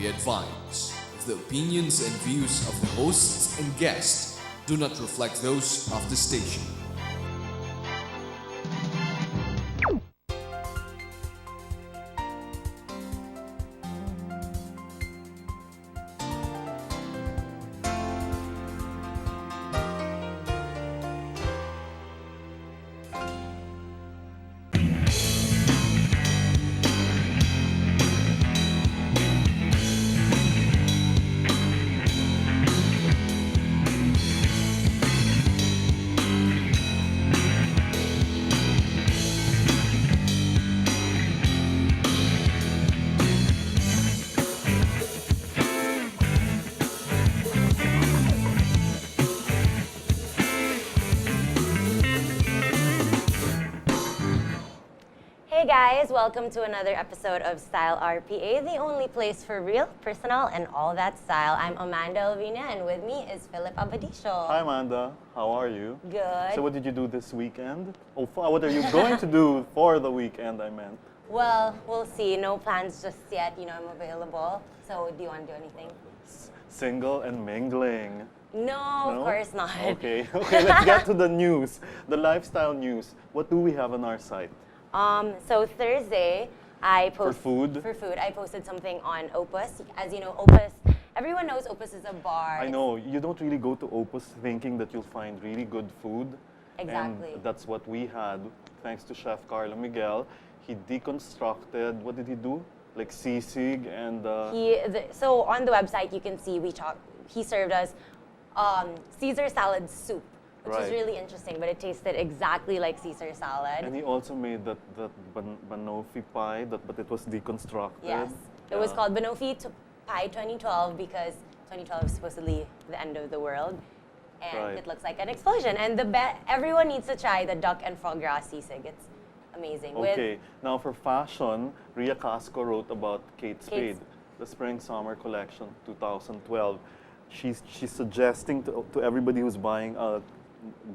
be advised, the opinions and views of the hosts and guests do not reflect those of the station. Hey guys, welcome to another episode of StyleRPA, the only place for real, personal, and all that style. I'm Amanda Alvina, and with me is Philip Abadisho. Hi Amanda, how are you? Good. So what did you do this weekend? What are you going to do for the weekend, I meant? Well, we'll see. No plans just yet. You know, I'm available. So, do you want to do anything? Single and mingling. No, of course not. Okay, let's get to the news, the lifestyle news. What do we have on our site? So Thursday, I posted For food? I posted something on Opus. As you know, Opus. Everyone knows Opus is a bar. I know, you don't really go to Opus thinking that you'll find really good food. Exactly. And that's what we had, thanks to Chef Carlo Miguel. He deconstructed, what did he do? Like sisig and... So on the website, you can see he served us Caesar salad soup, which was really interesting, but it tasted exactly like Caesar salad. And he also made that banoffee pie, but it was deconstructed. Yes, it was called Banoffee Pie 2012 because 2012 is supposedly the end of the world, and it looks like an explosion. And everyone needs to try the duck and foie gras sisig. It's amazing. Okay, now for fashion, Ria Casco wrote about Kate Spade, the Spring-Summer Collection 2012. She's suggesting to everybody who's buying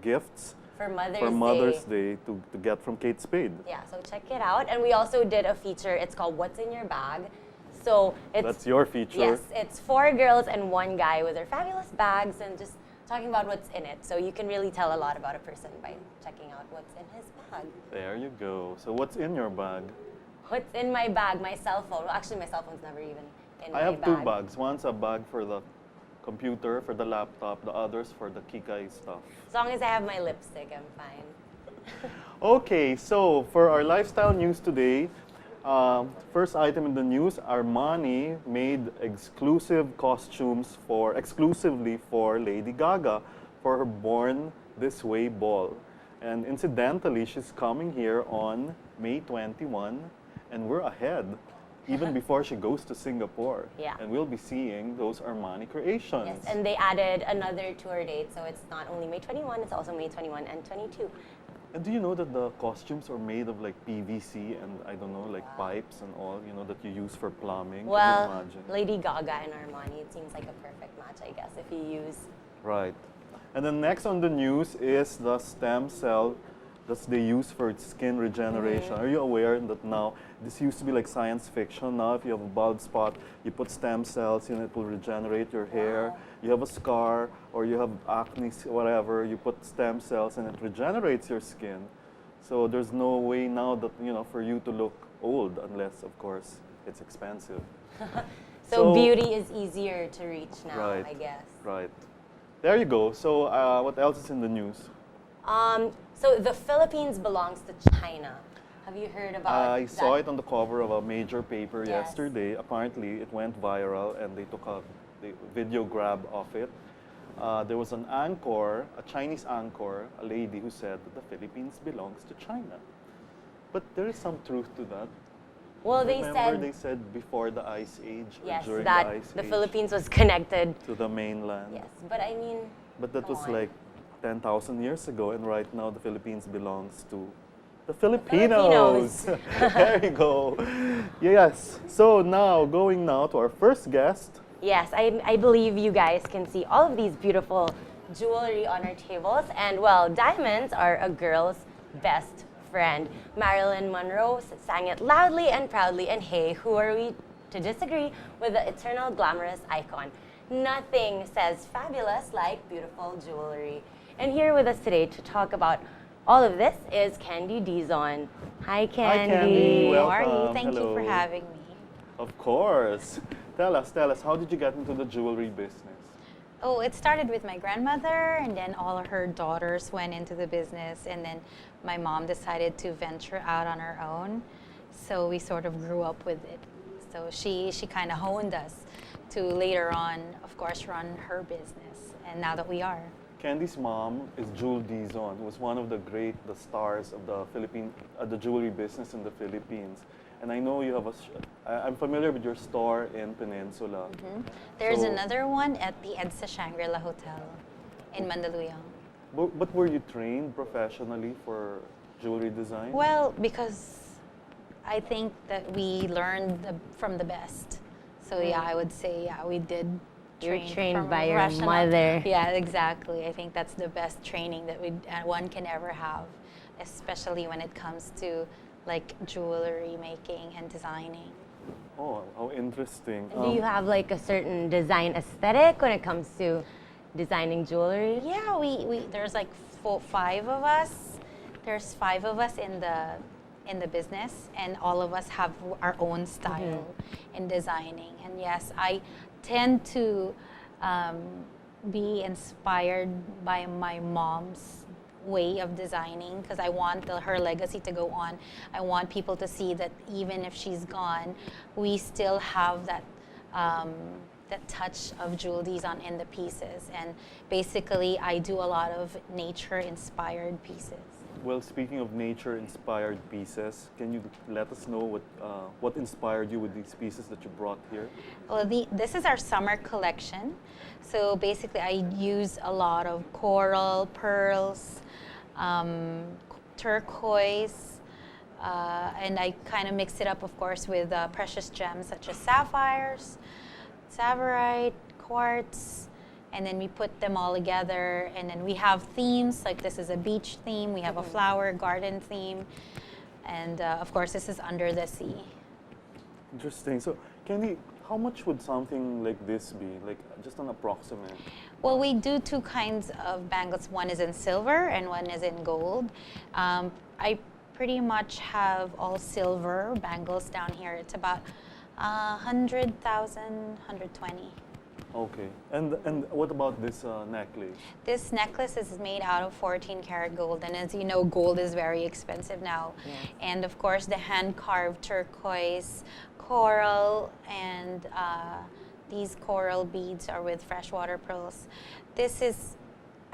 gifts for Mother's Day to get from Kate Spade. Yeah, so check it out. And we also did a feature. It's called What's in Your Bag. So That's your feature. Yes, it's 4 girls and 1 guy with their fabulous bags and just talking about what's in it. So you can really tell a lot about a person by checking out what's in his bag. There you go. So what's in your bag? What's in my bag? My cell phone. Well, actually, my cell phone's never even in my bag. I have 2 bags. One's a bag for the computer, for the laptop, the others for the Kikai stuff. As long as I have my lipstick, I'm fine. Okay, so for our lifestyle news today, first item in the news, Armani made exclusive costumes exclusively for Lady Gaga for her Born This Way ball. And incidentally, she's coming here on May 21, and we're ahead. Even before she goes to Singapore. Yeah. And we'll be seeing those Armani creations. Yes, and they added another tour date, so it's not only May 21, it's also May 21 and 22. And do you know that the costumes are made of like PVC and I don't know, like pipes and all, you know, that you use for plumbing? Well, Can you imagine? Lady Gaga and Armani, it seems like a perfect match, I guess, if you use... Right. And then next on the news is the stem cell that they use for skin regeneration. Are you aware that now, this used to be like science fiction. Now if you have a bald spot, you put stem cells and it will regenerate your hair. Wow. You have a scar or you have acne, whatever, you put stem cells and it regenerates your skin. So there's no way now that, you know, for you to look old unless, of course, it's expensive. So beauty is easier to reach now, right, I guess. Right. There you go. So what else is in the news? So the Philippines belongs to China. Have you heard about I saw it on the cover of a major paper Yes. yesterday. Apparently, it went viral and they took the video grab of it. There was an anchor, a Chinese anchor, a lady who said that the Philippines belongs to China. But there is some truth to that. Well, Remember they said before the Ice Age, or yes, during that the Ice the Age, Philippines was connected. to the mainland. Yes, but I mean... But that come was on. like 10,000 years ago, and right now the Philippines belongs to the Filipinos. There you go. Yes. So now, going now to our first guest. Yes, I believe you guys can see all of these beautiful jewelry on our tables. And well, diamonds are a girl's best friend. Marilyn Monroe sang it loudly and proudly. And hey, who are we to disagree with the eternal glamorous icon. Nothing says fabulous like beautiful jewelry. And here with us today to talk about all of this is Candy Dizon. Hi, Candy. Hi, Candy. How are you? Welcome. Thank you for having me. Of course. Tell us, how did you get into the jewelry business? Oh, it started with my grandmother, and then all of her daughters went into the business, and then my mom decided to venture out on her own. So we sort of grew up with it. So she kind of honed us to later on, of course, run her business, and now that we are. Candy's mom is Dizon, who was one of the stars of the jewelry business in the Philippines. And I know you have I'm familiar with your store in Peninsula. Mm-hmm. There's another one at the EDSA Shangri-La Hotel in Mandaluyong. But were you trained professionally for jewelry design? Well, because I think that we learned from the best. So yeah, I would say we did. You're trained from by your professional- mother. Yeah, exactly. I think that's the best training that one can ever have, especially when it comes to like jewelry making and designing. Oh, how interesting. And do you have like a certain design aesthetic when it comes to designing jewelry? Yeah, we there's like five of us. There's five of us in the business, and all of us have our own style in designing. And yes, I tend to be inspired by my mom's way of designing because I want her legacy to go on. I want people to see that even if she's gone, we still have that touch of Jewel Dizon in the pieces. And basically, I do a lot of nature-inspired pieces. Well, speaking of nature-inspired pieces, can you let us know what inspired you with these pieces that you brought here? Well, this is our summer collection. So basically, I use a lot of coral, pearls, turquoise, and I kind of mix it up, of course, with precious gems such as sapphires, tsavorite, quartz, and then we put them all together, and then we have themes, like this is a beach theme, we have a flower garden theme, and of course this is under the sea. Interesting. So, Candy, how much would something like this be? Like just an approximate? Well, we do two kinds of bangles. One is in silver and one is in gold. I pretty much have all silver bangles down here. It's about 100,000, 120. Okay. And what about this necklace? This necklace is made out of 14 karat gold, and as you know, gold is very expensive now. Yes. And of course, the hand-carved turquoise, coral, and these coral beads are with freshwater pearls. This is,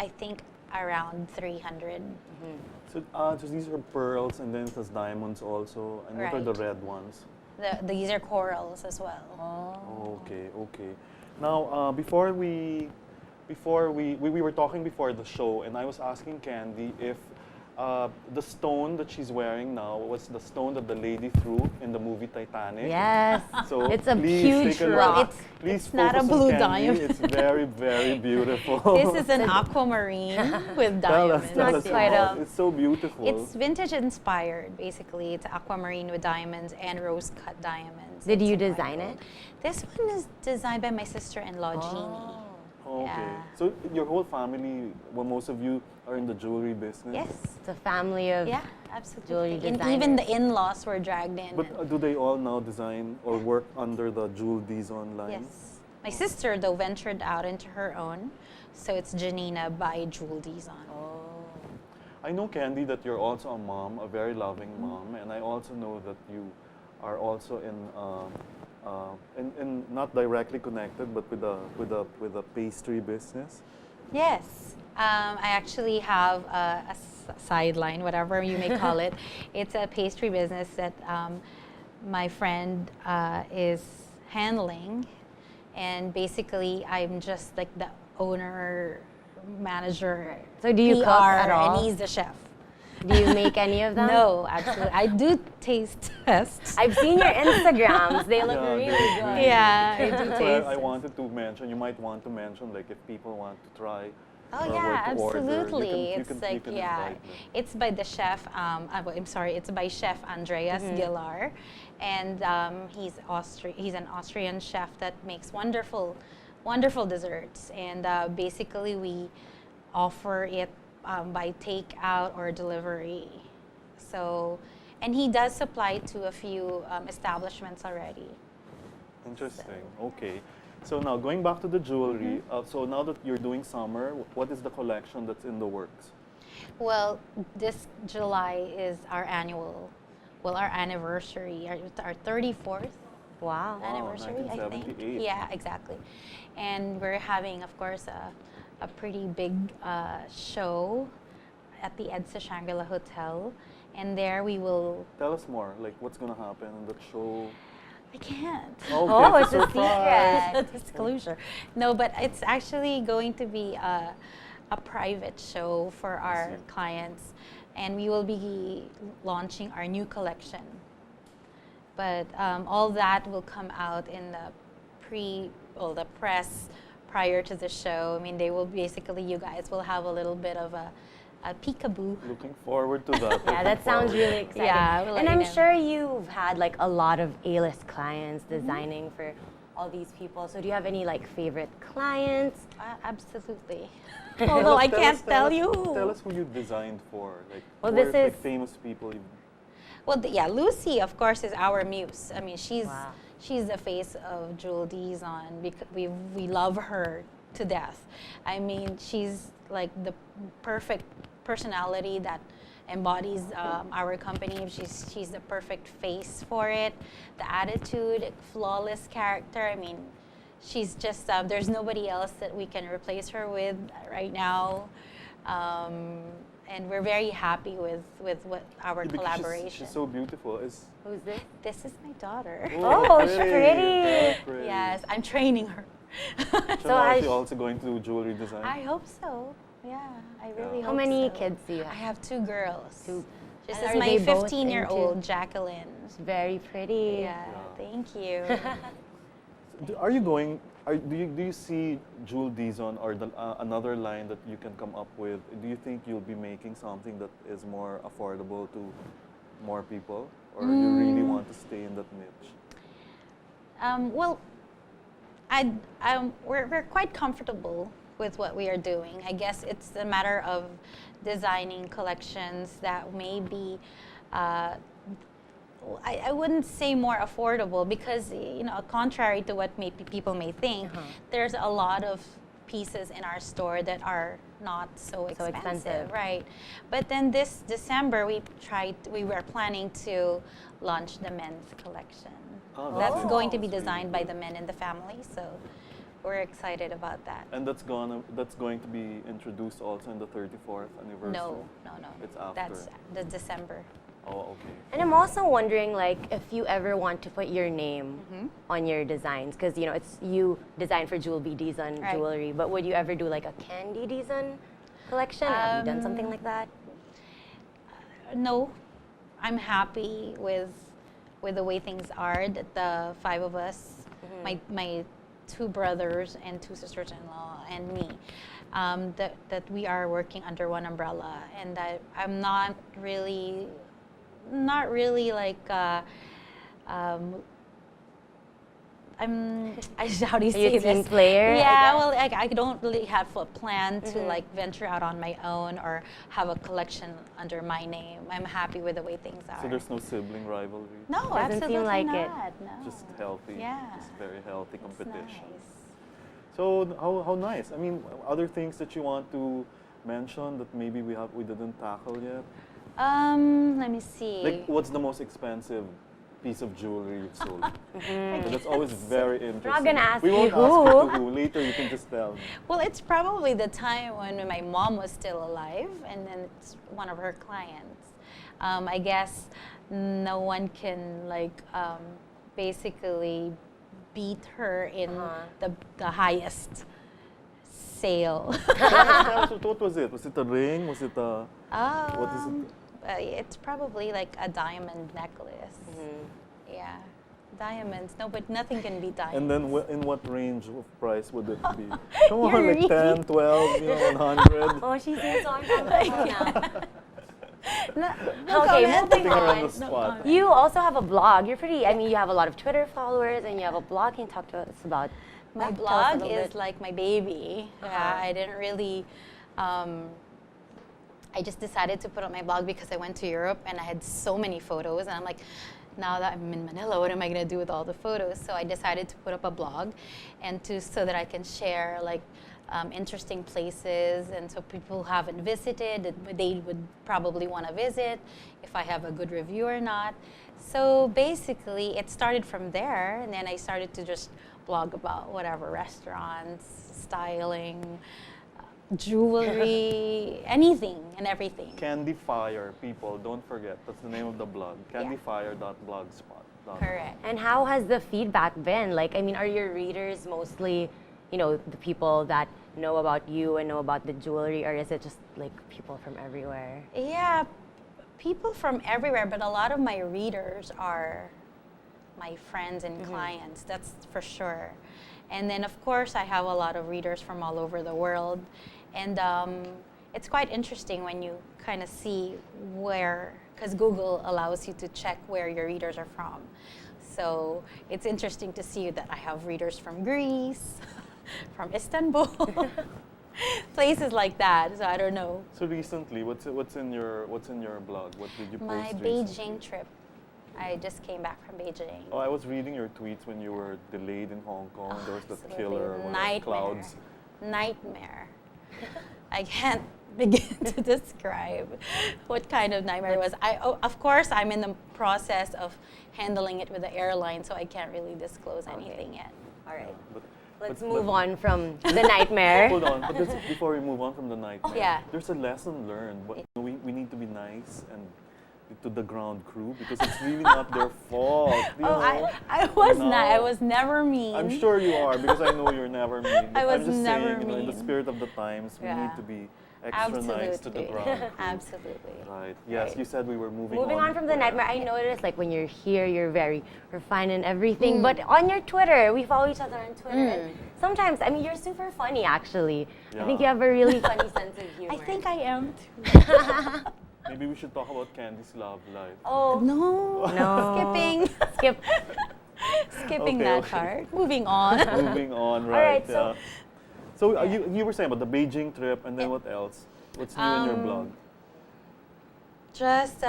I think, around 300. So these are pearls, and then it has diamonds also. And what are the red ones? These are corals as well. Oh. Okay. Now, before we were talking before the show, and I was asking Candy if the stone that she's wearing now was the stone that the lady threw in the movie Titanic. Yes. So it's a please huge take a rock. look. Please it's not a focus on blue Candy. diamond. It's very, very beautiful. This is an aquamarine with Tell us, diamonds. tell us quite about a- it. It's so beautiful. It's vintage inspired, basically. It's aquamarine with diamonds and rose cut diamonds. Did It's you in white design gold. it? This one is designed by my sister-in-law, Jeannie. Okay. Yeah. So your whole family, well, most of you are in the jewelry business? Yes. It's a family of Yeah, absolutely. jewelry And designers. even the in-laws were dragged in. But do they all now design or work under the Jewel Dizon line? Yes. My sister, though, ventured out into her own. So it's Janina by Jewel Dizon. I know, Candy, that you're also a mom, a very loving mom, and I also know that you are also in not directly connected, but with a pastry business. Yes. I actually have a sideline, whatever you may call it. It's a pastry business that my friend is handling. And basically, I'm just like the owner, manager, So do you PR, cook at all? and he's the chef. Do you make any of them? No, absolutely. I do taste tests. I've seen your Instagrams. They look Yeah, really they- good. Yeah, I do That's taste why I tests. wanted to mention, you might want to mention, like, if people want to try Oh or yeah, where to order, absolutely. you It's can like invite them. it's by the chef. I'm sorry, it's by Chef Andreas Gilar, and he's an Austrian chef that makes wonderful desserts. And basically, we offer it by takeout or delivery. So, and he does supply to a few establishments already. Interesting. Okay. So now going back to the jewelry. So now that you're doing summer, what is the collection that's in the works? Well, this July is our anniversary, our 34th Wow. anniversary, I think. 1978. Yeah, exactly. And we're having, of course, a pretty big show at the EDSA Shangri-La Hotel. And there we will... Tell us more. Like what's gonna happen in that show? I can't. Okay, Oh, it's a surprise. secret. Disclosure. No, but it's actually going to be a private show for our clients, and we will be launching our new collection. But all that will come out in the press prior to the show. I mean, you guys will have a little bit of a peekaboo. Looking forward to that. Yeah, that sounds really exciting. Yeah, we'll let and you I'm know. sure you've had like a lot of A-list clients designing for all these people. So do you have any like favorite clients? Absolutely. Although I can't tell you. Tell us who you designed for. Like, Well, who this are, like, is- famous people. Well, Lucy, of course, is our muse. I mean, Wow. she's the face of Jewel Dizon because we love her to death. I mean, she's like the perfect personality that embodies our company. She's the perfect face for it. The attitude, flawless character. I mean, she's just there's nobody else that we can replace her with right now. And we're very happy with what our Because collaboration. She's so beautiful. Who's this? This is my daughter. Oh, she's pretty. Very pretty. Yes, I'm training her. So now is I- she also going to do jewelry design? I hope so. Yeah, I really hope How many so. kids do you I have? have 2 girls. Two. This And is are my they both 15-year-old into- Jacqueline. Very pretty. Yeah, thank you. Are you going? Do you see Jewel Dizon or another line that you can come up with? Do you think you'll be making something that is more affordable to more people, or you really want to stay in that niche? Well, we're quite comfortable with what we are doing. I guess it's a matter of designing collections that may be, I wouldn't say more affordable because, contrary to what people may think, there's a lot of pieces in our store that are not so expensive. Right. But then this December, we were planning to launch the men's collection. Oh, That's nice. going to be That's really designed by good. the men in the family, so we're excited about that. And that's going to be introduced also in the 34th anniversary. No. It's after. That's the December. Oh, okay. And I'm also wondering, like, if you ever want to put your name on your designs, because it's you design for Jewel B. Dizon Right. jewelry, but would you ever do like a Candy Dizon collection? Have you done something like that? No, I'm happy with the way things are. That the 5 of us, my 2 brothers and 2 sisters-in-law and me, that we are working under one umbrella, and that I'm not really like. How do you Are you say a team this? player? Yeah, well, I don't really have a plan to like venture out on my own or have a collection under my name. I'm happy with the way things are. So there's no sibling rivalry? No, Doesn't seem absolutely like not. it. No. Just healthy. Yeah. Just very healthy It's competition. nice. So how nice. I mean, other things that you want to mention that maybe we didn't tackle yet? Let me see. Like, what's the most expensive piece of jewelry you've sold? So that's always very interesting. not gonna ask we won't you ask who. you to who. Later, you can just tell me. Well, it's probably the time when my mom was still alive, and then it's one of her clients. I guess no one can basically beat her in the highest sale. What was it? Was it a ring? Was it a... what is it? It's probably like a diamond necklace. Yeah. Diamonds. No, but nothing can be diamonds. And then in what range of price would it be? Come on, You're like 10, 12, 100. Oh, she's so uncomfortable now. No Okay, comment. moving Putting her on on. the spot. You also have a blog. You're pretty, I mean, you have a lot of Twitter followers and you have a blog. Can you talk to us about My that? Tell us a blog little is bit. like my baby. Yeah, I didn't really. I just decided to put up my blog because I went to Europe and I had so many photos, and I'm like, now that I'm in Manila, what am I gonna do with all the photos? So I decided to put up a blog, and so that I can share like interesting places, and so people who haven't visited, they would probably want to visit if I have a good review or not. So basically, it started from there, and then I started to just blog about whatever, restaurants, styling, jewelry, anything and everything. Candy Fire, people, don't forget. That's the name of the blog. Candyfire.blogspot.com. Correct. And how has the feedback been? Like, I mean, are your readers mostly, you know, the people that know about you and know about the jewelry, or is it just like people from everywhere? Yeah, people from everywhere, but a lot of my readers are my friends and clients, that's for sure. And then, of course, I have a lot of readers from all over the world. And it's quite interesting when you kind of see where, because Google allows you to check where your readers are from. So it's interesting to see that I have readers from Greece, from Istanbul, places like that. So I don't know. So recently, what's in your blog? What did you post My recently? Beijing trip. I just came back from Beijing. Oh, I was reading your tweets when you were delayed in Hong Kong. There was that Absolutely. killer whatever, Nightmare. clouds. Nightmare. I can't begin to describe what kind of nightmare it was. Of course, I'm in the process of handling it with the airline, so I can't really disclose anything yet. All right. But Let's move on from the nightmare. hold on, but before we move on from the nightmare, Yeah. there's a lesson learned. We need to be nice and to the ground crew because it's really not their fault. You know? I was No. not. I was never mean. I'm sure you are because I know you're never mean. But I was I'm just never saying, in the mean. spirit of the times, we Yeah. need to be extra nice to the Absolutely. ground crew. Absolutely. Right. Yes, Right. you said we were moving Moving on from the where? nightmare, I noticed like when you're here, you're very refined and everything. But on your Twitter, we follow each other on Twitter. And sometimes, I mean, you're super funny actually. I think you Yeah. have a really funny sense of humor. I think I am too. Maybe we should talk about Candy's love life. Oh, No. no. Skipping. Skip. Skipping Okay, that okay. part. Moving on. Moving on, right? right, so- yeah. So you were saying about the Beijing trip, and then what else? What's new in your blog? Just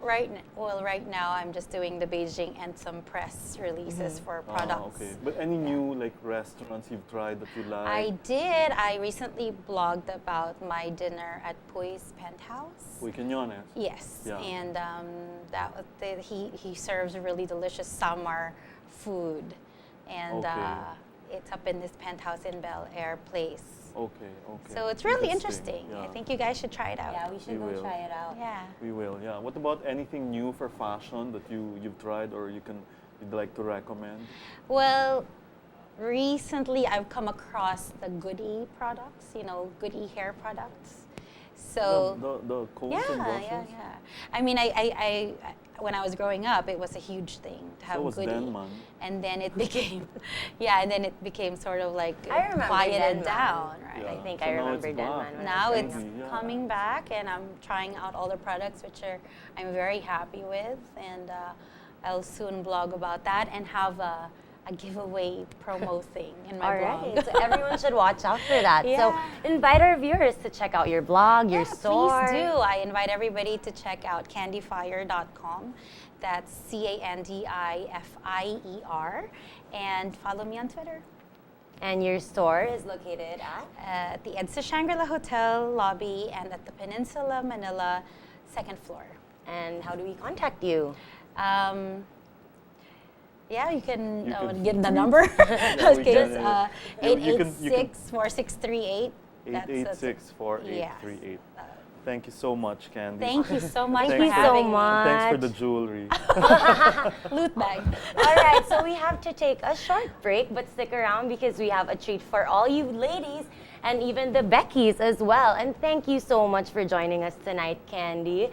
right now I'm just doing the Beijing and some press releases for products. Okay. But any new like restaurants you've tried that you like? I did. I recently blogged about my dinner at Pui's Penthouse. Uy, Quiñones. Yes, Yeah. and he serves really delicious Samar food, and Okay. it's up in this penthouse in Bel Air Place. Okay, okay. So it's really interesting. Yeah. I think you guys should try it out. Yeah, we should We go will. try it out. Yeah. We will, yeah. What about anything new for fashion that you've tried or you'd like to recommend? Well, recently I've come across the Goody products, Goody hair products. So the coats yeah, and brushes? yeah. I mean, I when I was growing up, it was a huge thing to have So was Goody. Denman. And then it became, and then it became sort of like I remember quieted Denman. down, right? Yeah. I think So I now remember it's Denman. back. when I Now was it's growing up. Yeah. coming back, and I'm trying out all the products, which I'm very happy with, and I'll soon blog about that and have a giveaway promo thing in my All blog. right, so everyone should watch out for that. Yeah. So invite our viewers to check out your blog, your Yeah, store. please do. I invite everybody to check out candyfire.com. That's CANDIFIER. And follow me on Twitter. And your store is located at? At the EDSA Shangri-La Hotel lobby and at the Peninsula Manila, second floor. And how do we contact you? Yeah, you can, You can- give the number. Yeah, we Okay, can, it's yeah. You can- 886-4638. 886-4838. Thank you so much, Candy. Thank you so much Thank for you so having much. Thanks for the jewelry. me. Loot bag. All right, so we have to take a short break, but stick around because we have a treat for all you ladies and even the Beckys as well. And thank you so much for joining us tonight, Candy.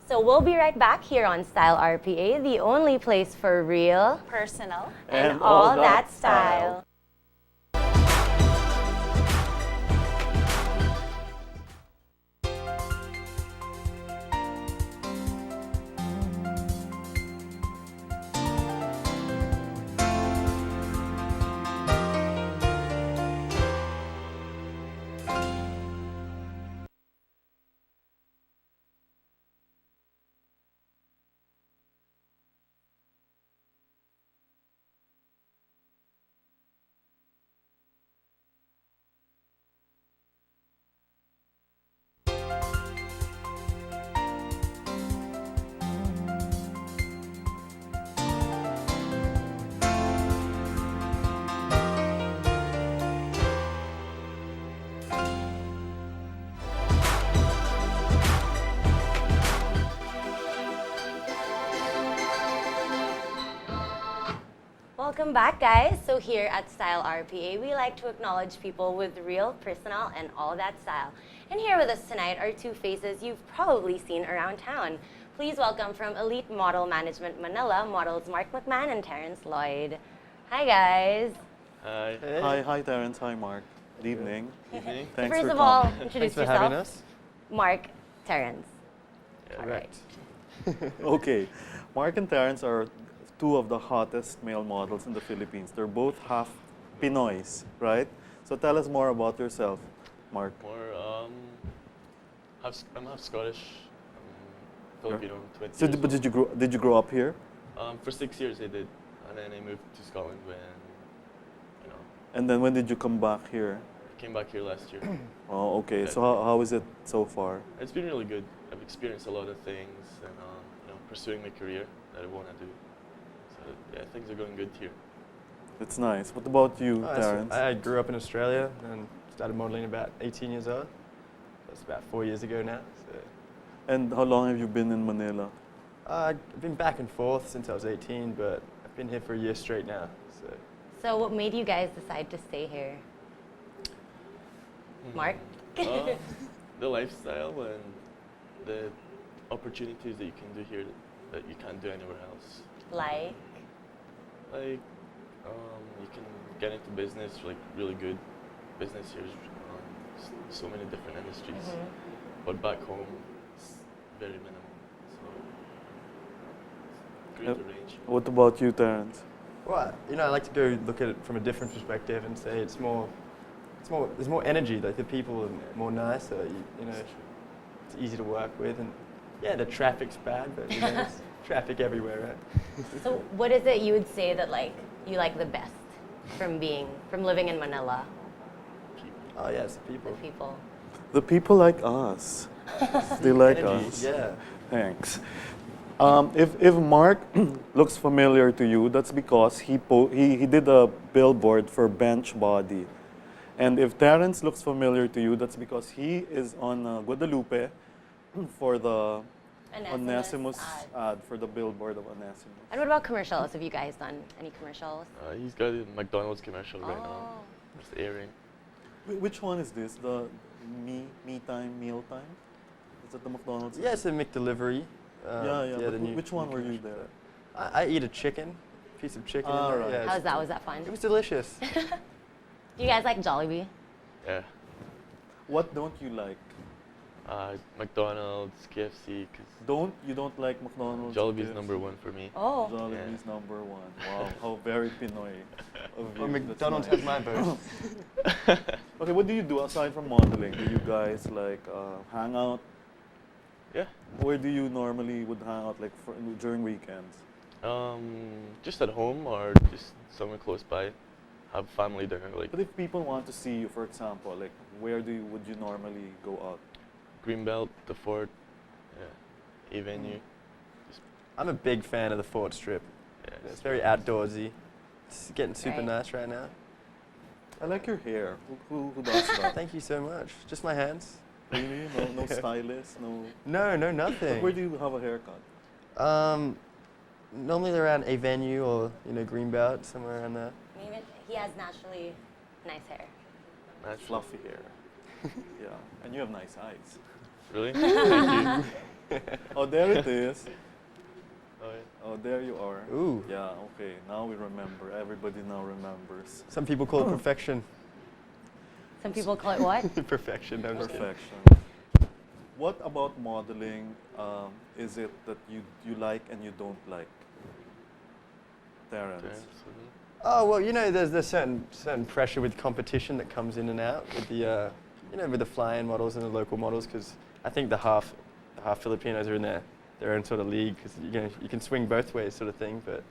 So we'll be right back here on Style RPA, the only place for real Personal. and all that style. Welcome back, guys. So here at Style RPA, we like to acknowledge people with real, personal, and all that style. And here with us tonight are two faces you've probably seen around town. Please welcome from Elite Model Management Manila, models Mark McMahon and Terrence Lloyd. Hi, guys. Hi. Hi, hi, Terrence. Hi, Mark. Good evening. Evening. Thanks First for of all, coming. introduce Thanks for yourself. having us. Mark, Terrence. All right. Okay, Mark and Terrence are two of the hottest male models in the Philippines. They're both half Pinoys, right? So tell us more about yourself, Mark. I'm half Scottish, Filipino, 20 So, years but old. did you grow up here? For 6 years I did, and then I moved to Scotland when, And then when did you come back here? I came back here last year. Oh, okay. So how is it so far? It's been really good. I've experienced a lot of things, and pursuing my career that I want to do. So yeah, things are going good here. It's nice. What about you, Terrence? I grew up in Australia and started modeling about 18 years old. That's about 4 years ago now. So, And how long have you been in Manila? I've been back and forth since I was 18, but I've been here for a year straight now. So what made you guys decide to stay here? Mark? The lifestyle and the opportunities that you can do here that you can't do anywhere else. Like? Like, you can get into business, like really good business here. So many different industries, but back home, it's very minimal. So, greater range. What about you, Terrence? Well, I like to go look at it from a different perspective and say there's more energy. Like the people are more nicer. It's easy to work with, and yeah, the traffic's bad, but there's traffic everywhere, right? So what is it you would say that you like the best from living in Manila? Oh yeah, it's the people. The people. The people like us. They like Energy, us. yeah. Thanks. If Mark looks familiar to you, that's because he did a billboard for Benchbody. And if Terrence looks familiar to you, that's because he is on Guadalupe for the Onesimus ad for the billboard of Onesimus. And what about commercials? Have you guys done any commercials? He's got a McDonald's commercial right now. It's airing. Which one is this? The me time, meal time? Is it the McDonald's? Yeah, it's a McDelivery. Yeah. But the which one were you there? I eat a piece of chicken. In there. Right. Yeah, How was that? Was that fun? It was delicious. Do you guys like Jollibee? Yeah. What don't you like? McDonald's, KFC, because You don't like McDonald's? Jollibee's KFC? number one for me. Oh. Jollibee's number one. Wow, how very Pinoy of you. Well, That's McDonald's nice. has my vote. Okay, what do you do aside from modeling? Do you guys hang out? Yeah. Where do you normally would hang out during weekends? Just at home or just somewhere close by. Have family dinner, But if people want to see you, for example, where would you normally go out? Greenbelt, the Fort, yeah, Avenue. I'm a big fan of the Fort Strip. Yeah, It's very outdoorsy. It's getting super Right. nice right now. I like your hair. Who does that? Thank you so much. Just my hands. Really? No stylist? No. No, nothing. But where do you have a haircut? Normally around Avenue or Greenbelt, somewhere around there. Maybe he has naturally nice hair. Natural. Fluffy hair. Yeah, and you have nice eyes. Really? Thank you. Oh, there it is. Oh, yeah. Oh, there you are. Ooh. Yeah, okay. Now we remember. Everybody now remembers. Some people call it perfection. Some people call it what? Perfection. No, I'm just kidding. Perfection. What about modeling is it that you like and you don't like? Terrence. Terrence, Oh well, you know, there's certain pressure with competition that comes in and out with the with the fly-in models and the local models, because I think the half Filipinos are in their own sort of league, because you can swing both ways sort of thing. But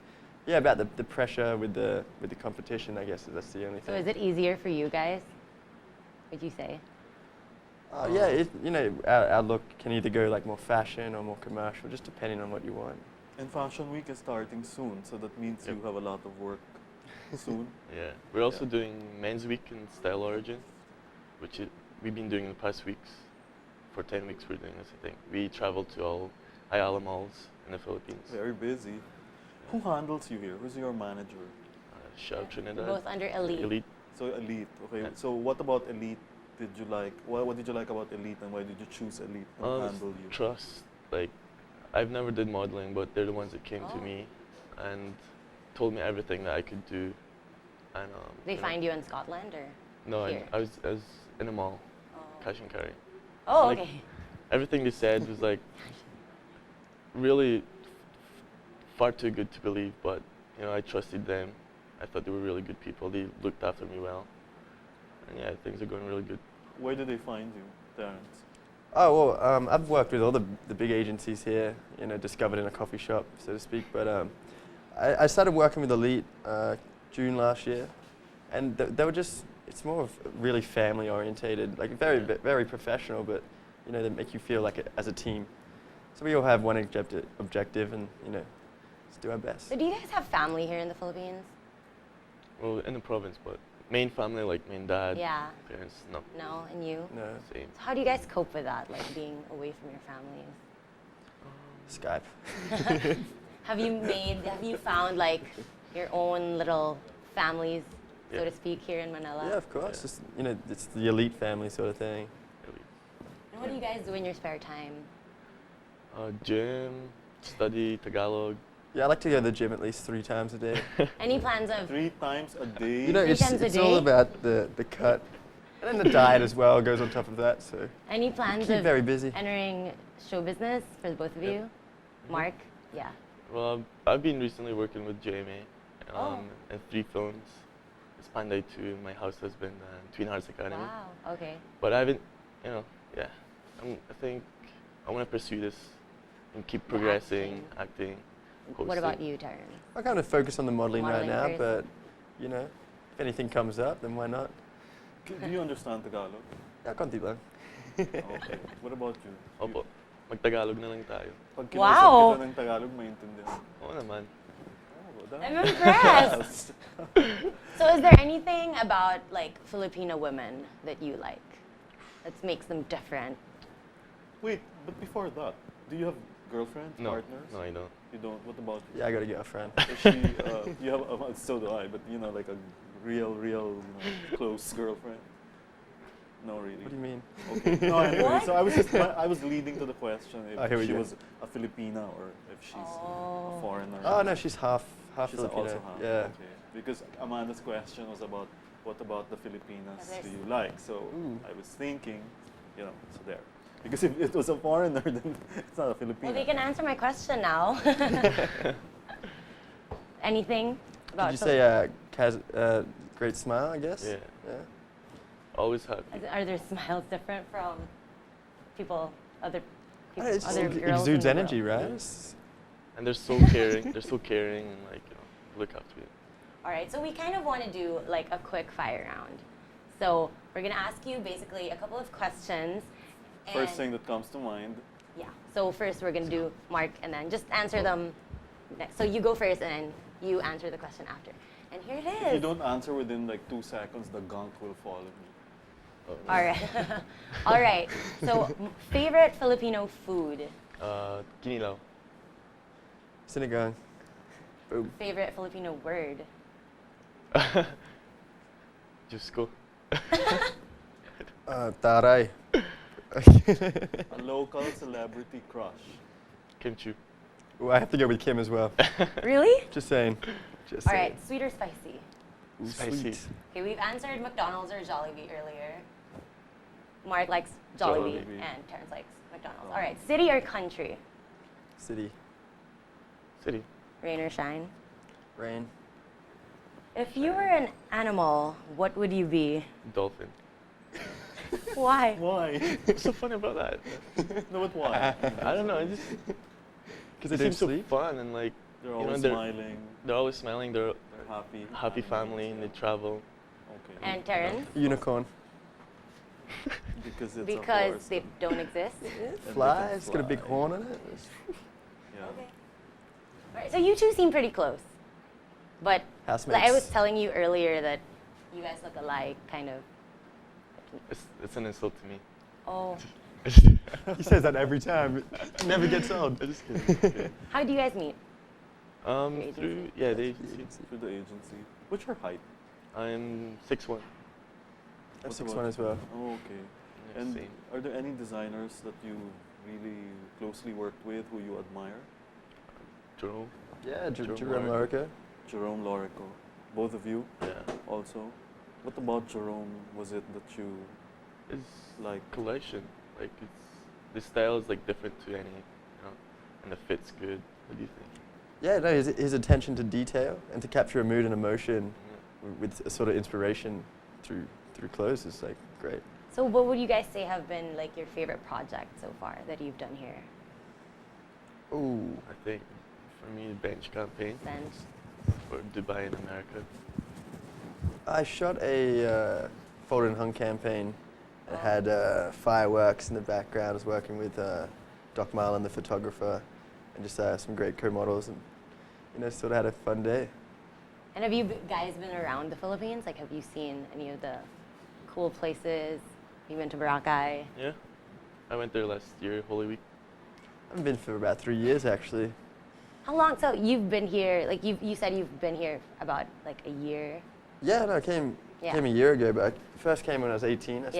yeah, about the pressure with the competition, I guess that's the only So thing. is it easier for you guys? Would you say? Yeah, our look can either go like more fashion or more commercial, just depending on what you want. And Fashion Week is starting soon, so that means you have a lot of work soon. Yeah. We're also doing Men's Week in Style Origin, which we've been doing in the past weeks. For 10 weeks we're doing this, I think. We travel to all Ayala malls in the Philippines. Very busy. Who handles you here? Who's your manager? Shao Trinidad. Both under Elite. Elite. So Elite. Okay. Yeah. So what about Elite? Did you like? What did you like about Elite, and why did you choose Elite to handle you? Trust. Like, I've never did modeling, but they're the ones that came to me and told me everything that I could do. And They find you in Scotland or? No, here? I was in a mall, cash and carry. Oh, Like, okay. Everything they said was like really far too good to believe, but I trusted them. I thought they were really good people. They looked after me well. And yeah, things are going really good. Where did they find you, Terrence? Oh well, I've worked with all the big agencies here, discovered in a coffee shop, so to speak. But I started working with Elite June last year, and they were just, it's more of really family orientated, like very professional, but they make you feel like as a team. So we all have one objective, and let's do our best. So do you guys have family here in the Philippines? Well, in the province, but main family, like main dad, Yeah. parents, no, No, and you? No, same. So how do you guys cope with that, like being away from your families? Skype. Have you found like your own little families, so Yeah. to speak, here in Manila? Yeah, of course. Yeah. Just, it's the elite family sort of thing. Elite. And what do you guys do in your spare time? Gym, study Tagalog. Yeah, I like to go to the gym at least 3 times a day. Any plans of 3 times a day. It's 3 times a all day? about the cut, and then the diet as well goes on top of that. So any plans keep of very busy. entering show business for the both of you? Mark? Yeah. Well, I've been recently working with JMA and 3 films. It's Panday 2, My House Husband, and Twin Hearts Academy. Wow. Okay. But I haven't, yeah. I think I want to pursue this and keep progressing, acting. What about you, Terrence? I kind of focus on the modeling right now, Modeling but if anything comes up, then why not? Do you understand Tagalog? Yeah, konti lang. Okay. What about you? Opo, mag-Tagalog na lang tayo. Pag Wow! kinausap kita ng Tagalog, maintindihan. Oo naman. Oh, I'm impressed. So is there anything about like Filipino women that you like that makes them different? Wait, but before that, do you have girlfriends, No, partners? no, I don't. You don't. What about you? Yeah, I got a girlfriend. Is she? You have. So do I. But like a real, close girlfriend. No, really. What do you mean? Okay. No, anyway. What? So I was leading to the question if here we she go. was a Filipina or if she's a foreigner. Oh no, she's half She's Filipino. also half. Yeah. Okay. Because Amanda's question was about what about the Filipinas Others. do you like? So Ooh. I was thinking, so there. Because if it was a foreigner, then it's not a Filipino. Well, they can answer my question now. Anything about Did you say great smile? I guess. Yeah. Yeah. Always happy. Are their smiles different from other I don't know, it just other girls? in exudes the energy, world? right? Yeah. It's- And they're so caring. They're so caring and look after you. All right, so we kind of want to do like a quick fire round. So we're gonna ask you basically a couple of questions. First and- thing that comes to mind. Yeah. So first we're gonna do Mark, and then just answer them. Next. So you go first, and then you answer the question after. And here it If you is. don't answer within like 2 seconds, the gunk will follow me. All right. All right. So favorite Filipino food. Kinilaw. Sinigang. Boom. Favorite Filipino word. Diyos ko. Taray. A local celebrity crush. Kim Chu. Well, I have to go with Kim as well. Really? Just saying. Just All saying. right, sweet or spicy? Ooh, Spicy. sweet. Okay, we've answered McDonald's or Jollibee earlier. Mark likes Jollibee, Jollibee. and Terrence likes McDonald's. All right, city or country? City. City. Rain or shine? Rain. If you were an animal, what would you be? Dolphin. Why? Why? What's so funny about that? No, but why? I don't know. It just Because it they don't seems so sleep? fun and like They're you know, always smiling, they're always smiling. They're happy. happy family and they travel. Okay. And Terrence? Unicorn. Because it's a Because horse they don't exist? and they Fly. can It's got a big fly. horn on it. Yeah. Okay. All right, so you two seem pretty close. But Housemates. like I was telling you earlier that you guys look alike, kind of. It's an insult to me. Oh. He says that every time. It never gets old. I'm just kidding. How do you guys meet? Through agency? yeah, the agency. Through the agency. What's your height? I'm 6'1". I'm What's 6'1" about- as well. Oh, okay. Yeah, And same. are there any designers that you really closely worked with who you admire? Jerome. Yeah, Jerome Jerome Lorica. Lorica. Jerome Lorico. Both of you Yeah. also. What about Jerome was it that you It's like? collection. Like the style is like different to any, and the fit's good. What do you think? Yeah, no, his attention to detail and to capture a mood and emotion with a sort of inspiration through clothes is like great. So what would you guys say have been like your favorite project so far that you've done here? Ooh. I think for me, the bench campaign Bench. for Dubai in America. I shot a folded and hung campaign. It had fireworks in the background. I was working with Doc Marlin, the photographer, and just some great co-models, and sort of had a fun day. And have you guys been around the Philippines? Like, have you seen any of the cool places? You been to Boracay? Yeah, I went there last year, Holy Week. I've been for about 3 years actually. How long? So you've been here, like you said you've been here about like a year. Yeah, no, I came a year ago, but I first came when I was 18. I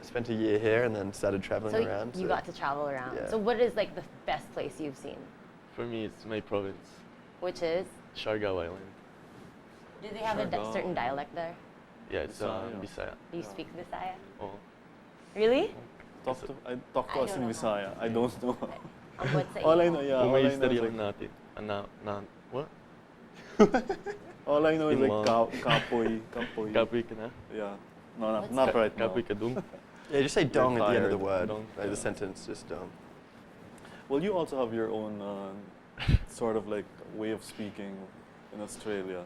spent a year here and then started traveling So around. you got to travel around. Yeah. So what is like the best place you've seen? For me, it's my province, Which is? Siargao Island. Do they have a Siargao. certain dialect there? Yeah, it's Bisaya. Bisaya. Do you Yeah. speak Visaya? Oh, Really? Talk to I us don't in know Visaya. I don't know. What's the All I know, yeah. kung All may I know istorya is lang like, natin. What? all I know is like Inlong. kapoy. Kapoy ka na? Yeah. No, What's not that? right now. Kapoy ka dun? Yeah, just say dong at the end of the tired. word. Dong. Like the sentence, just dong. Well, you also have your own sort of like way of speaking in Australia.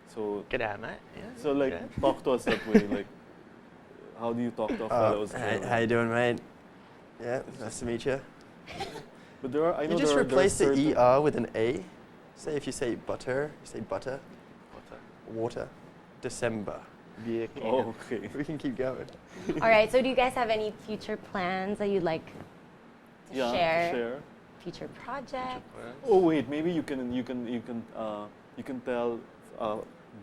So, Kadama? Yeah. so like talk to us that way. Like, how do you talk to a fellow Australian? How you doing, mate? Yeah, nice to meet you. But there are, I know You just there are replace the certain- ER with an A. Say if you say butter, you say butter. Water. December. Oh, okay. We can keep going. All right. So do you guys have any future plans that you'd like to Yeah, share? Future projects? Oh wait, maybe you can tell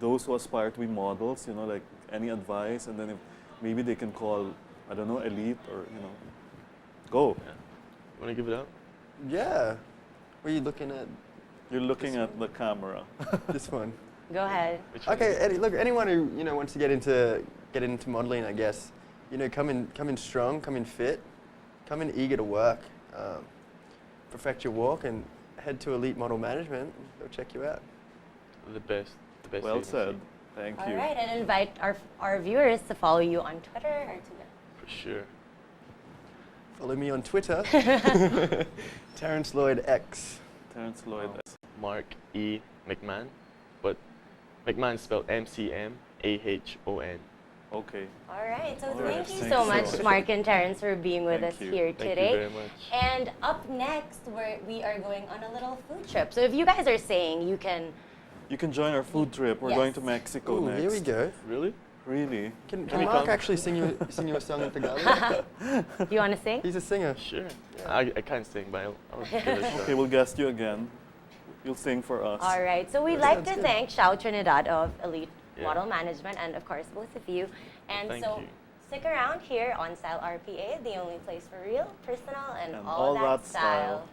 those who aspire to be models, like any advice, and then if maybe they can call, I don't know, Elite or go. Yeah. Want to give it up? Yeah. What are you looking at? You're looking at the camera. This one. Go ahead. Which one Okay, is it? look, anyone who wants to get into modeling, I guess, come in strong, come in fit, come in eager to work, perfect your walk, and head to Elite Model Management. They'll check you out. The best. Well agency. said. Thank All you. right, and invite our viewers to follow you on Twitter or to For sure. Follow me on Twitter, Terrence Lloyd X. Terrence Lloyd. Mark E. McMahon, but McMahon is spelled McMahon. Okay. All right, so All right, thank you thank so you so much, much. Mark and Terrence, for being with Thank us you. here Thank today. you very much. And up next, we are going on a little food trip. So if you guys are saying you can, You can join our food trip. We're Yes. going to Mexico Ooh, next. here we go. Really? Really? Can we Mark come? actually sing you a song in Tagalog? do you want to sing? He's a singer. Sure. I can't sing, but I'll give it a shot. Okay, we'll guest you again. You'll sing for us. All right, so we'd That like sounds to good. thank Xiao Trinidad of Elite Yeah. Model Management, and of course both of you. And Thank so you. Stick around here on Style RPA, the only place for real, personal, and all that that style.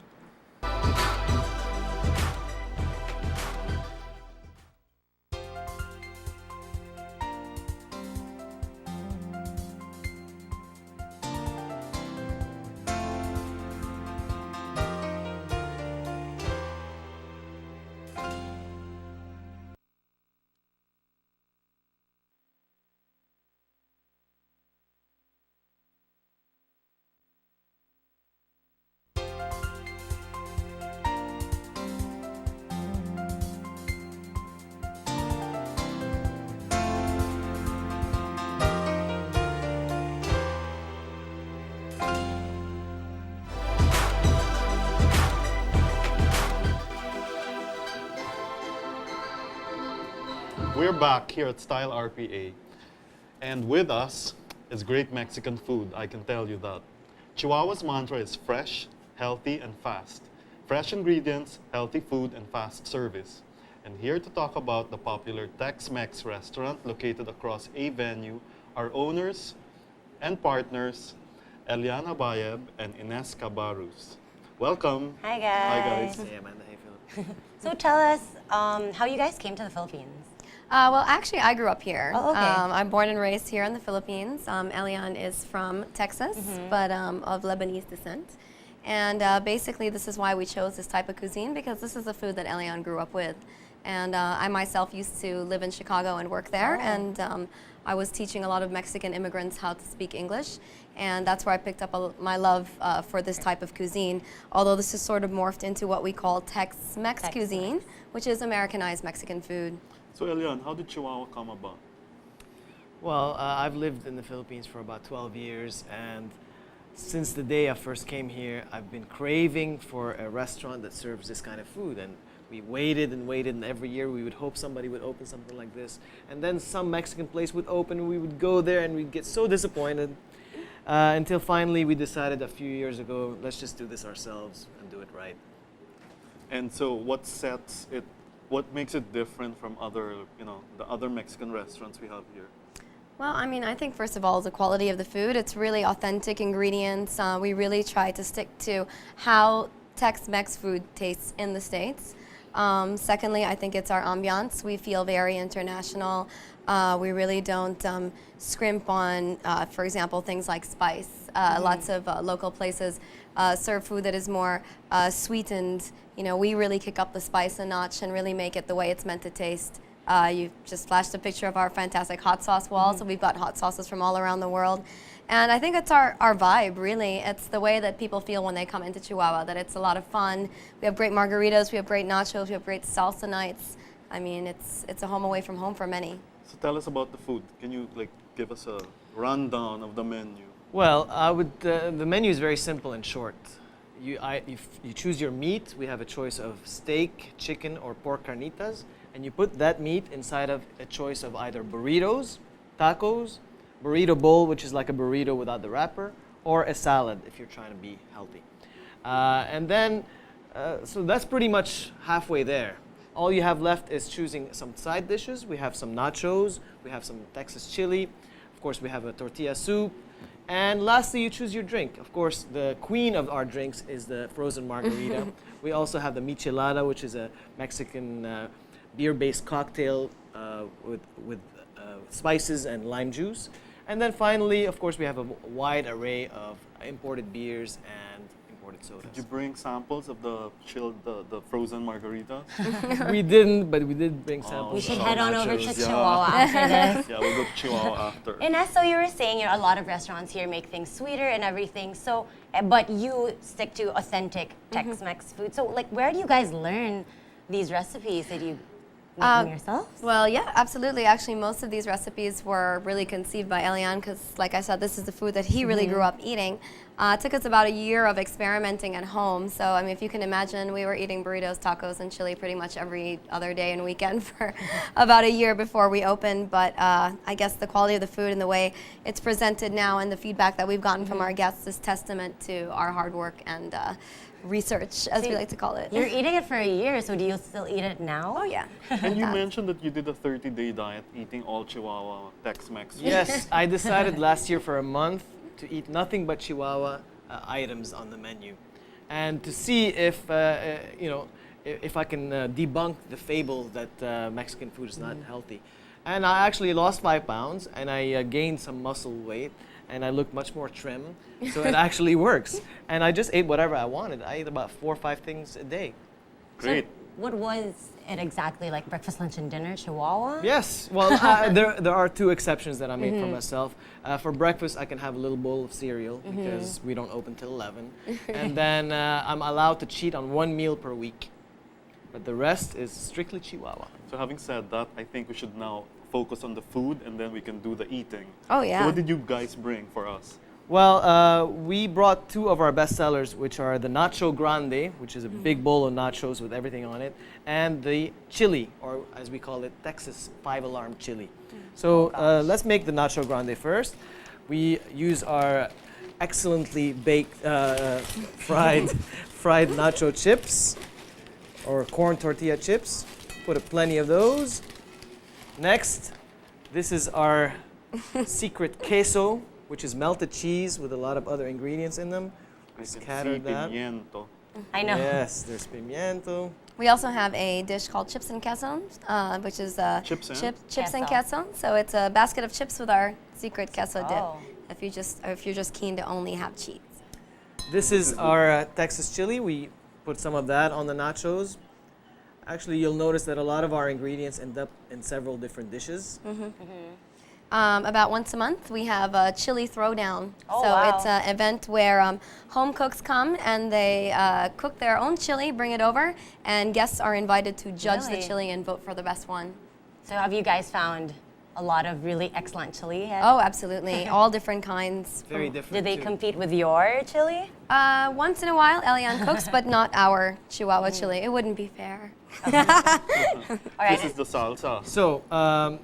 We're back here at Style RPA, and with us is great Mexican food, I can tell you that. Chihuahua's mantra is fresh, healthy, and fast. Fresh ingredients, healthy food, and fast service. And here to talk about the popular Tex-Mex restaurant located across a venue are owners and partners, Elian Habayeb and Ines Cabarrus. Welcome. Hi guys. Hi guys. Hey Amanda, how you feeling? So tell us how you guys came to the Philippines. Well, actually, I grew up here. Oh, okay. I'm born and raised here in the Philippines. Elian is from Texas, but of Lebanese descent. And basically, this is why we chose this type of cuisine, because this is the food that Elian grew up with. And I myself used to live in Chicago and work there, and I was teaching a lot of Mexican immigrants how to speak English. And that's where I picked up my love for this type of cuisine, although this is sort of morphed into what we call Tex-Mex cuisine, which is Americanized Mexican food. So Elian, how did Chihuahua come about? Well, I've lived in the Philippines for about 12 years, and since the day I first came here, I've been craving for a restaurant that serves this kind of food. And we waited, and every year we would hope somebody would open something like this. And then some Mexican place would open, and we would go there, and we'd get so disappointed. Until finally we decided a few years ago, let's just do this ourselves and do it right. And so what makes it different from other, the other Mexican restaurants we have here? Well, I mean, I think first of all, the quality of the food. It's really authentic ingredients. We really try to stick to how Tex-Mex food tastes in the States. Secondly, I think it's our ambiance. We feel very international. We really don't scrimp on, for example, things like spice. Lots of local places serve food that is more sweetened. We really kick up the spice a notch and really make it the way it's meant to taste. You just flashed a picture of our fantastic hot sauce wall, so we've got hot sauces from all around the world. And I think it's our vibe, really. It's the way that people feel when they come into Chihuahua, that it's a lot of fun. We have great margaritas, we have great nachos, we have great salsa nights. I mean, it's a home away from home for many. So tell us about the food. Can you give us a rundown of the menu? Well, the menu is very simple and short. If you choose your meat, we have a choice of steak, chicken, or pork carnitas, and you put that meat inside of a choice of either burritos, tacos, burrito bowl, which is like a burrito without the wrapper, or a salad if you're trying to be healthy. So that's pretty much halfway there. All you have left is choosing some side dishes. We have some nachos, we have some Texas chili, of course we have a tortilla soup, and lastly you choose your drink. Of course, the queen of our drinks is the frozen margarita. We also have the michelada, which is a Mexican beer-based cocktail with spices and lime juice. And then finally, of course, we have a wide array of imported beers and imported sodas. Did you bring samples of the frozen margarita? We didn't, but we did bring samples. We should so head on over to nachos, yeah. Chihuahua after this. Yeah, we'll go to Chihuahua after. Ines, so you were saying a lot of restaurants here make things sweeter and everything. So, but you stick to authentic Tex-Mex food. So, where do you guys learn these recipes? Did you make them yourselves? Well, yeah, absolutely. Actually, most of these recipes were really conceived by Elian because, like I said, this is the food that he really grew up eating. It took us about a year of experimenting at home. So, I mean, if you can imagine, we were eating burritos, tacos, and chili pretty much every other day and weekend for about a year before we opened. But I guess the quality of the food and the way it's presented now and the feedback that we've gotten from our guests is testament to our hard work and research, as So we like to call it. You're eating it for a year, so do you still eat it now? Oh yeah. And you mentioned that you did a 30-day diet eating all Chihuahua Tex-Mex food. Yes, I decided last year for a month to eat nothing but Chihuahua items on the menu, and to see if you know if I can debunk the fable that Mexican food is not healthy. And I actually lost 5 pounds, and I gained some muscle weight, and I look much more trim. So it actually works. And I just ate whatever I wanted. I ate about 4 or 5 things a day. Great. So what was it exactly? Like breakfast, lunch, and dinner? Chihuahua? Yes. Well, there are 2 exceptions that I made for myself. For breakfast, I can have a little bowl of cereal because we don't open till 11. And then I'm allowed to cheat on 1 meal per week. But the rest is strictly Chihuahua. So having said that, I think we should now focus on the food and then we can do the eating. Oh yeah. So what did you guys bring for us? Well, we brought 2 of our best sellers, which are the Nacho Grande, which is a big bowl of nachos with everything on it, and the chili, or as we call it, Texas 5-alarm chili. So let's make the Nacho Grande first. We use our excellently baked, fried nacho chips, or corn tortilla chips. Put plenty of those. Next, this is our secret queso, which is melted cheese with a lot of other ingredients in them. I Scatter can see that. pimiento. I know. Yes, there's pimiento. We also have a dish called chips and queso, which is Chips and? chips and Queso. queso. So it's a basket of chips with our secret queso Oh. dip. If you're just keen to only have cheese. This is our Texas chili. We put some of that on the nachos. Actually, you'll notice that a lot of our ingredients end up in several different dishes. About once a month, we have a chili throwdown. Oh, so wow. it's an event where home cooks come and they cook their own chili, bring it over, and guests are invited to judge Really? the chili and vote for the best one. So have you guys found a lot of really excellent chili yet? Oh, absolutely. All different kinds. Very Do different. they too. compete with your chili? Once in a while, Elian cooks, but not our Chihuahua chili. It wouldn't be fair. All right. This is the salsa. So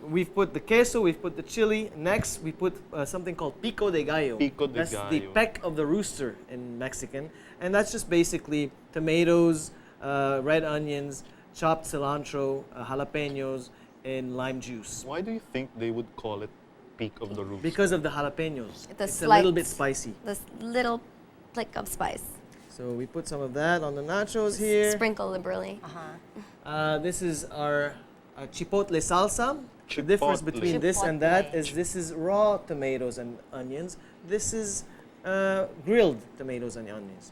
we've put the queso, we've put the chili. Next, we put something called pico de gallo. Pico de That's the gallo. peck of the rooster in Mexican. And that's just basically tomatoes, red onions, chopped cilantro, jalapenos, and lime juice. Why do you think they would call it peak of the roof? Because of the jalapenos. The It's a little slight- bit spicy. This little flick of spice. So we put some of that on the nachos here. Sprinkle liberally. This is our chipotle salsa. The difference Chipotle. between this and that Chipotle. is this is raw tomatoes and onions. This is grilled tomatoes and onions.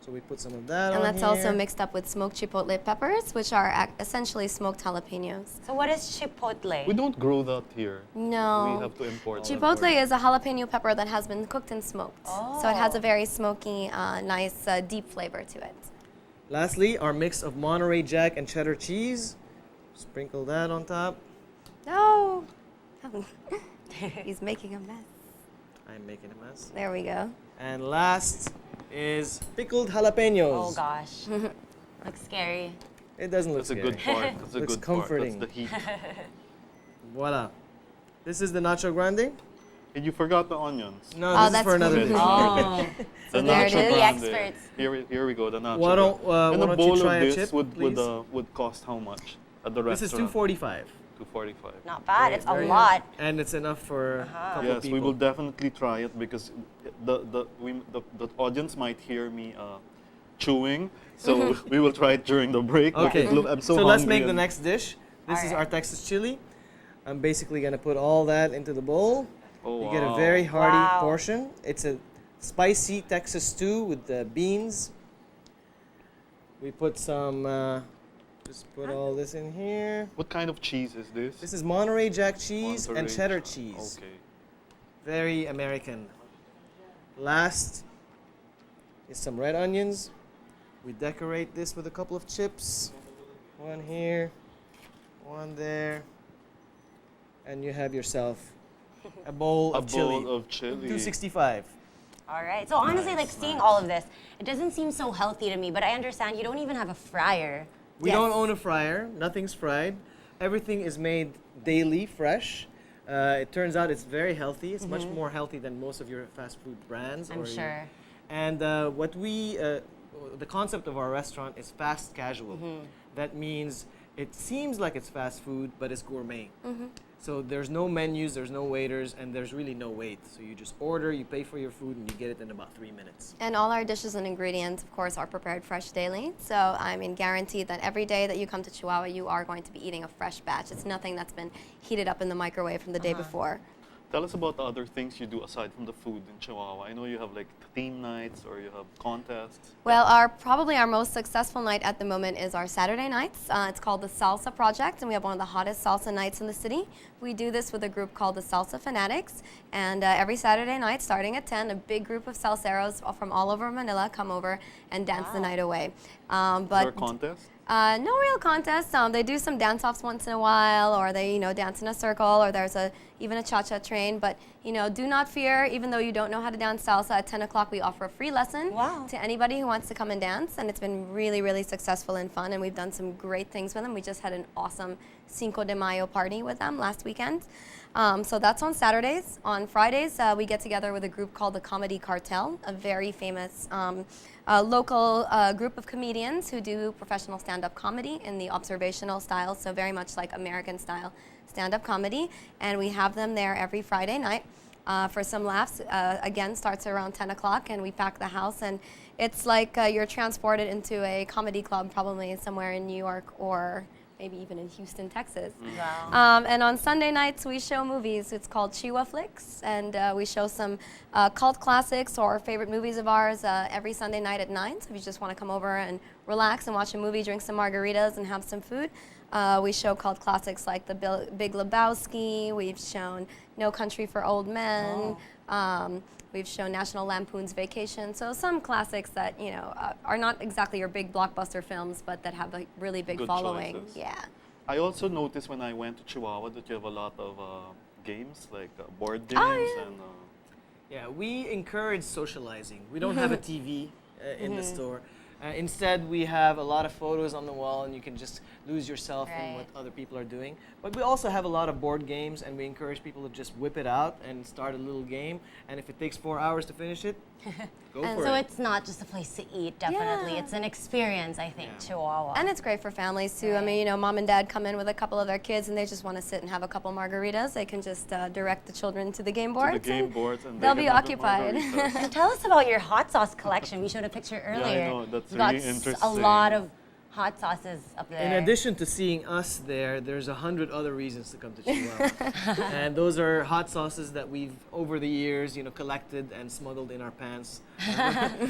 So we put some of that on And that's here. also mixed up with smoked chipotle peppers, which are essentially smoked jalapenos. So what is chipotle? We don't grow that here. No. We have to import it. Chipotle is a jalapeno pepper that has been cooked and smoked. So it has a very smoky, nice, deep flavor to it. Lastly, our mix of Monterey Jack and cheddar cheese. Sprinkle that on top. No! He's making a mess. I'm making a mess. There we go. And last is pickled jalapenos. Oh gosh. Looks scary. It doesn't look That's a scary. good part. That's a Looks good comforting. part. That's the heat. Voila. This is the Nacho Grande. And you forgot the onions. No, Oh, this is that's for another fine. dish. Oh. The there it nacho is. The grande. experts. Here we go. The nacho. Why don't, grande. And why a don't you bowl try of a this chip, would please? cost how much at the This is restaurant? $2.45. $2.45. Not bad. It's a Very- lot. And it's enough for a couple Yes, people. we will definitely try it because the audience might hear me chewing, so we will try it during the break. Okay, because look, I'm so let's hungry make the and- next dish. This is Alright. our Texas chili. I'm basically gonna put all that into the bowl. Oh, You get a wow. very hearty Wow. portion. It's a spicy Texas stew with the beans. We put some, just put all this in here. What kind of cheese is this? This is Monterey Jack cheese and Monterey cheddar Jack. cheese. Okay. Very American. Last is some red onions. We decorate this with a couple of chips. One here, one there. And you have yourself a bowl A of chili. bowl of chili. $2.65. All right. So honestly, like seeing all of this, it doesn't seem so healthy to me. But I understand you don't even have a fryer. We don't own a fryer. Nothing's fried. Everything is made daily, fresh. It turns out it's very healthy. It's much more healthy than most of your fast food brands. I'm or your- sure. And what we the concept of our restaurant is fast casual. That means it seems like it's fast food, but it's gourmet. So there's no menus, there's no waiters, and there's really no wait. So you just order, you pay for your food, and you get it in about 3 minutes. And all our dishes and ingredients, of course, are prepared fresh daily. So I mean, guaranteed that every day that you come to Chihuahua, you are going to be eating a fresh batch. It's nothing that's been heated up in the microwave from the day before. Tell us about the other things you do aside from the food in Chihuahua. I know you have like theme nights or you have contests. Well, probably our most successful night at the moment is our Saturday nights. It's called the Salsa Project, and we have one of the hottest salsa nights in the city. We do this with a group called the Salsa Fanatics, and every Saturday night, starting at 10, a big group of salseros from all over Manila come over and dance the night away. Is there a contest? No real contest. They do some dance-offs once in a while, or they, dance in a circle, or there's even a cha-cha train. But, do not fear, even though you don't know how to dance salsa, at 10 o'clock we offer a free lesson to anybody who wants to come and dance. And it's been really, really successful and fun, and we've done some great things with them. We just had an awesome Cinco de Mayo party with them last weekend. So that's on Saturdays. On Fridays, we get together with a group called the Comedy Cartel, a very famous local group of comedians who do professional stand-up comedy in the observational style, so very much like American style stand-up comedy. And we have them there every Friday night for some laughs. Again, starts around 10 o'clock, and we pack the house, and it's like you're transported into a comedy club, probably somewhere in New York or maybe even in Houston, Texas. Wow. And on Sunday nights, we show movies. It's called Chihuahua Flicks, and we show some cult classics or favorite movies of ours every Sunday night at 9. So if you just want to come over and relax and watch a movie, drink some margaritas, and have some food, we show cult classics like The Big Lebowski. We've shown No Country for Old Men. We've shown National Lampoon's Vacation. So some classics that, are not exactly your big blockbuster films, but that have a really big Good following. choices. Yeah. I also noticed when I went to Chihuahua that you have a lot of games, like board games and... Yeah, we encourage socializing. We don't have a TV in the store. Instead, we have a lot of photos on the wall, and you can just lose yourself in what other people are doing. But we also have a lot of board games, and we encourage people to just whip it out and start a little game. And if it takes 4 hours to finish it, go for it. So it's not just a place to eat, definitely. Yeah. It's an experience, I think, Chihuahua. And it's great for families too. I mean, mom and dad come in with a couple of their kids, and they just want to sit and have a couple margaritas. They can just direct the children to the game boards. To the game boards, and they'll they be can have their occupied. margaritas. And tell us about your hot sauce collection. We showed a picture earlier. Yeah, I know. That's You got really interesting. a lot of hot sauces up there. In addition to seeing us there's 100 other reasons to come to Chihuahua. And those are hot sauces that we've, over the years, collected and smuggled in our pants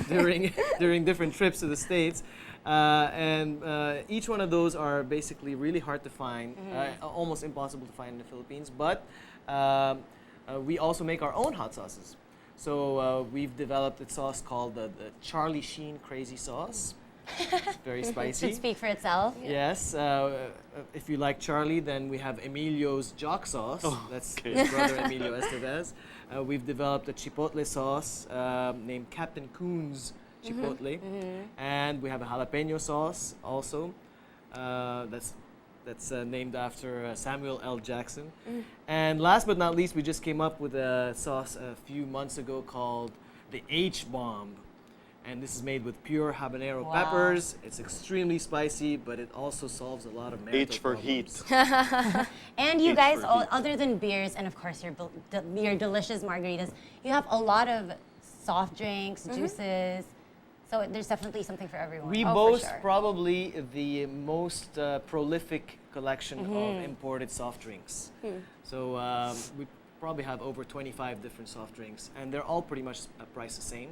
during different trips to the States. Each one of those are basically really hard to find, almost impossible to find in the Philippines. But we also make our own hot sauces. So we've developed a sauce called the Charlie Sheen Crazy Sauce. It's very spicy. Should speak for itself. Yes. If you like Charlie, then we have Emilio's Jock Sauce. That's his brother Emilio Estevez. We've developed a Chipotle sauce named Captain Coon's Chipotle. And we have a jalapeno sauce also. That's named after Samuel L. Jackson. And last but not least, we just came up with a sauce a few months ago called the H-Bomb. And this is made with pure habanero peppers. It's extremely spicy, but it also solves a lot of marital H for problems. heat. And you H guys, for heat. other than beers and of course your delicious margaritas, you have a lot of soft drinks, juices. So there's definitely something for everyone. We boast probably the most prolific collection of imported soft drinks. So we probably have over 25 different soft drinks, and they're all pretty much priced the same.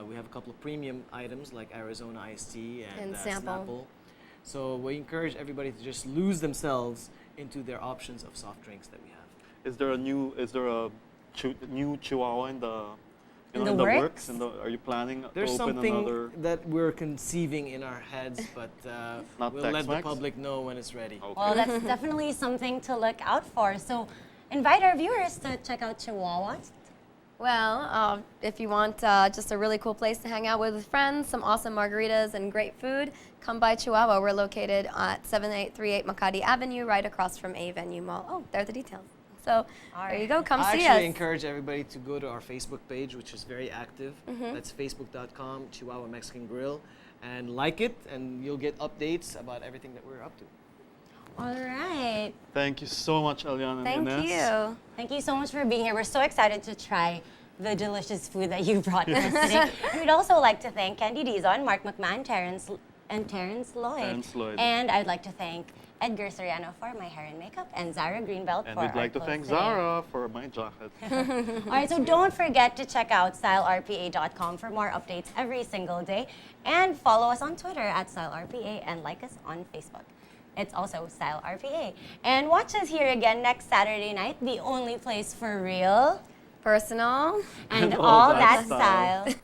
We have a couple of premium items like Arizona iced tea and Snapple. So we encourage everybody to just lose themselves into their options of soft drinks that we have. Is there a new Chihuahua in the In the works? Are you planning There's to open something another? that we're conceiving in our heads, but Not we'll let the Tex-Mex? public know when it's ready. Okay. Well, that's definitely something to look out for. So invite our viewers to check out Chihuahua. Well, if you want just a really cool place to hang out with friends, some awesome margaritas and great food, come by Chihuahua. We're located at 7838 Makati Avenue, right across from A Venue Mall. Oh, there are the details. So there you go. Come I see actually us. encourage everybody to go to our Facebook page, which is very active. That's facebook.com Chihuahua Mexican Grill, and like it, and you'll get updates about everything that we're up to. All right. Thank you so much, Elian and Thank Ines. you. Thank you so much for being here. We're so excited to try the delicious food that you brought us today. We'd also like to thank Candy Dizon, Mark McMahon, Terrence Lloyd. Terrence Lloyd. And I'd like to thank Edgar Soriano for my hair and makeup, and Zara Greenbelt And for we'd our like to clothes thank today. Zara for my jacket. All right, so don't forget to check out StyleRPA.com for more updates every single day, and follow us on Twitter at StyleRPA and like us on Facebook. It's also StyleRPA. And watch us here again next Saturday night, the only place for real Personal. and all all that that style.